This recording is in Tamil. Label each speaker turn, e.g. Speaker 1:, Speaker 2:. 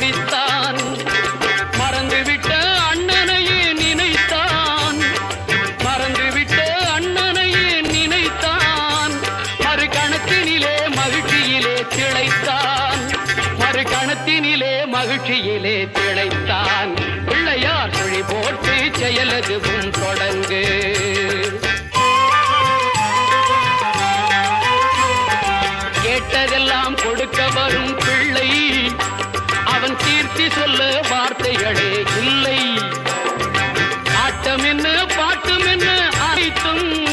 Speaker 1: படித்தான். மறந்துவிட்ட அண்ணனையே நினைத்தான். மறந்துவிட்ட அண்ணனையே நினைத்தான். மறு கணத்தினிலே மகிழ்ச்சியிலே திளைத்தான். மறு கணத்தினிலே மகிழ்ச்சியிலே திளைத்தான். பிள்ளையார் சுழி போட்டு செயலதுவும் தொடங்கு. கேட்டதெல்லாம் கொடுக்க வரும் பிள்ளை. அவன் கீர்த்தி சொல்ல வார்த்தைகளே இல்லை. ஆட்டம் என்ன பாட்டும் என்ன அனைத்தும்